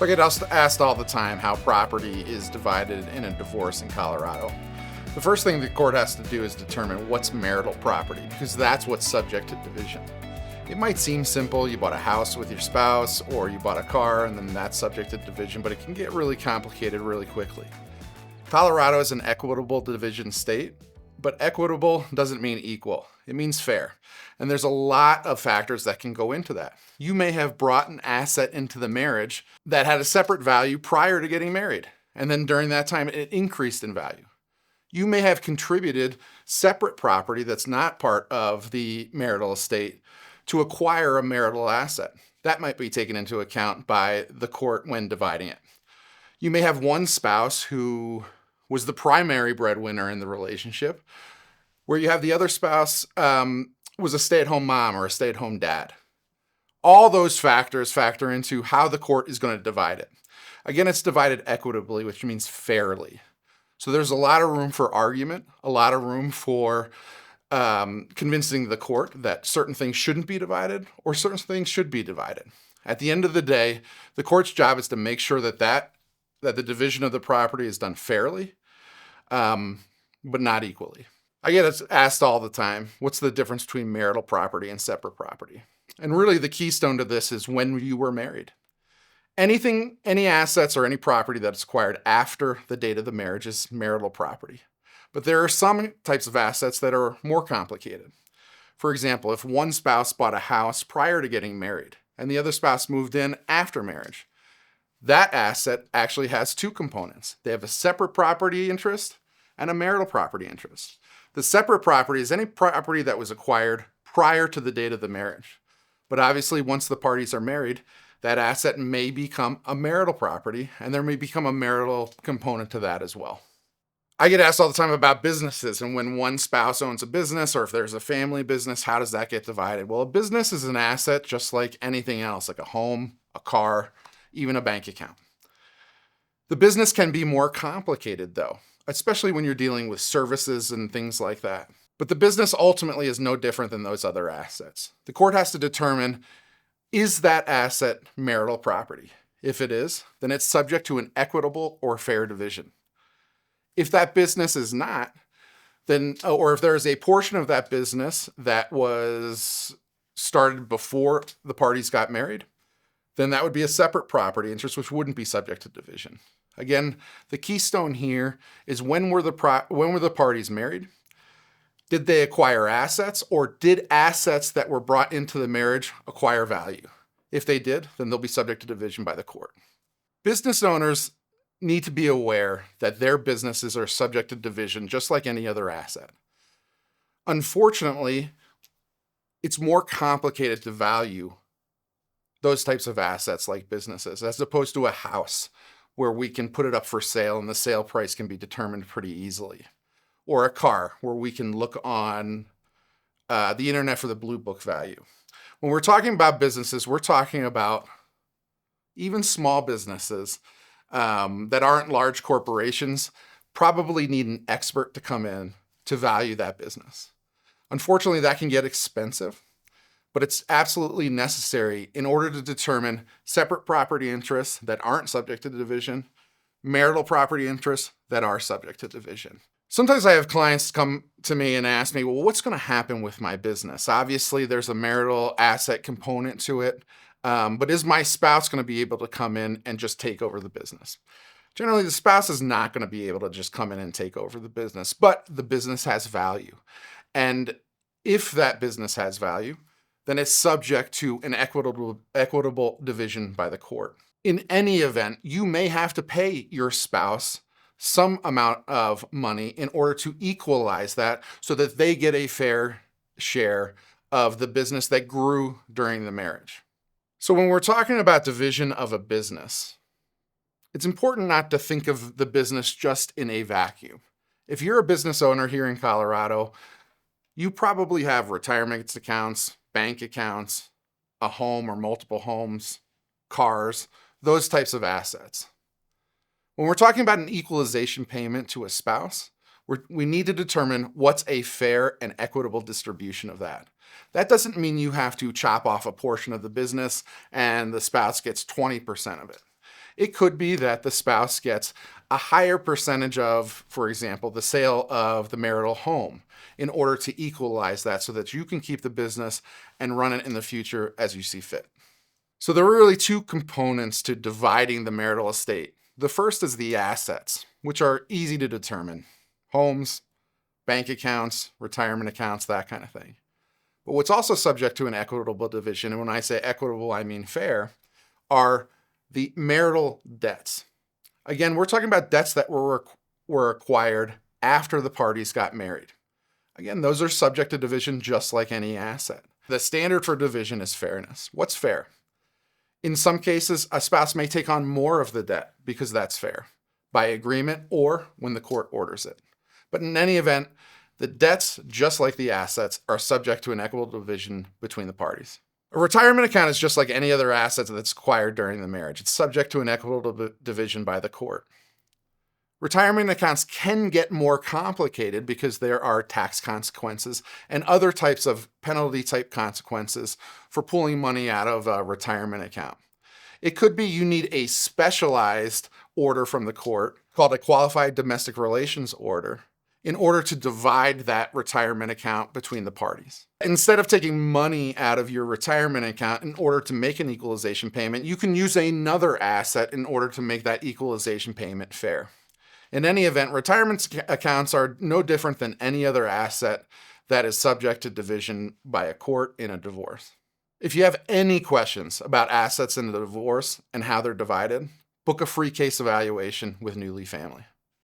So I get asked all the time how property is divided in a divorce in Colorado. The first thing the court has to do is determine what's marital property, because that's what's subject to division. It might seem simple, you bought a house with your spouse, or you bought a car, and then that's subject to division, but it can get really complicated really quickly. Colorado is an equitable division state, but equitable doesn't mean equal. It means fair. And there's a lot of factors that can go into that. You may have brought an asset into the marriage that had a separate value prior to getting married, and then during that time it increased in value. You may have contributed separate property that's not part of the marital estate to acquire a marital asset. That might be taken into account by the court when dividing it. You may have one spouse who was the primary breadwinner in the relationship, where you have the other spouse was a stay-at-home mom or a stay-at-home dad. All those factors factor into how the court is going to divide it. Again, it's divided equitably, which means fairly. So there's a lot of room for argument, a lot of room for convincing the court that certain things shouldn't be divided or certain things should be divided. At the end of the day, the court's job is to make sure that the division of the property is done fairly, but not equally. I get asked all the time, what's the difference between marital property and separate property? And really the keystone to this is when you were married. Any assets or any property that's acquired after the date of the marriage is marital property. But there are some types of assets that are more complicated. For example, if one spouse bought a house prior to getting married and the other spouse moved in after marriage, that asset actually has two components. They have a separate property interest and a marital property interest. The separate property is any property that was acquired prior to the date of the marriage. But obviously, once the parties are married, that asset may become a marital property, and there may become a marital component to that as well. I get asked all the time about businesses, and when one spouse owns a business, or if there's a family business, how does that get divided? Well, a business is an asset just like anything else, like a home, a car, even a bank account. The business can be more complicated, though, especially when you're dealing with services and things like that. But the business ultimately is no different than those other assets. The court has to determine, is that asset marital property? If it is, then it's subject to an equitable or fair division. If that business is not, then, or if there's a portion of that business that was started before the parties got married, then that would be a separate property interest, which wouldn't be subject to division. Again, the keystone here is when were the parties married? Did they acquire assets, or did assets that were brought into the marriage acquire value? If they did, then they'll be subject to division by the court. Business owners need to be aware that their businesses are subject to division just like any other asset. Unfortunately, it's more complicated to value those types of assets like businesses as opposed to a house where we can put it up for sale and the sale price can be determined pretty easily. Or a car where we can look on the internet for the blue book value. When we're talking about businesses, we're talking about even small businesses that aren't large corporations probably need an expert to come in to value that business. Unfortunately, that can get expensive, but it's absolutely necessary in order to determine separate property interests that aren't subject to division, marital property interests that are subject to division. Sometimes I have clients come to me and ask me, well, what's going to happen with my business? Obviously, there's a marital asset component to it, but is my spouse going to be able to come in and just take over the business? Generally, the spouse is not going to be able to just come in and take over the business, but the business has value. And if that business has value, then it's subject to an equitable division by the court. In any event, you may have to pay your spouse some amount of money in order to equalize that so that they get a fair share of the business that grew during the marriage. So when we're talking about division of a business, it's important not to think of the business just in a vacuum. If you're a business owner here in Colorado, you probably have retirement accounts, bank accounts, a home or multiple homes, cars, those types of assets. When we're talking about an equalization payment to a spouse, we need to determine what's a fair and equitable distribution of that. That doesn't mean you have to chop off a portion of the business and the spouse gets 20% of it. It could be that the spouse gets a higher percentage of, for example, the sale of the marital home in order to equalize that so that you can keep the business and run it in the future as you see fit. So there are really two components to dividing the marital estate. The first is the assets, which are easy to determine. Homes, bank accounts, retirement accounts, that kind of thing. But what's also subject to an equitable division, and when I say equitable, I mean fair, are the marital debts. Again, we're talking about debts that were acquired after the parties got married. Again, those are subject to division just like any asset. The standard for division is fairness. What's fair? In some cases, a spouse may take on more of the debt because that's fair, by agreement or when the court orders it. But in any event, the debts, just like the assets, are subject to an equitable division between the parties. A retirement account is just like any other asset that's acquired during the marriage. It's subject to an equitable division by the court. Retirement accounts can get more complicated because there are tax consequences and other types of penalty-type consequences for pulling money out of a retirement account. It could be you need a specialized order from the court called a qualified domestic relations order in order to divide that retirement account between the parties. Instead of taking money out of your retirement account in order to make an equalization payment, you can use another asset in order to make that equalization payment fair. In any event, retirement accounts are no different than any other asset that is subject to division by a court in a divorce. If you have any questions about assets in a divorce and how they're divided, book a free case evaluation with Newleaf Family.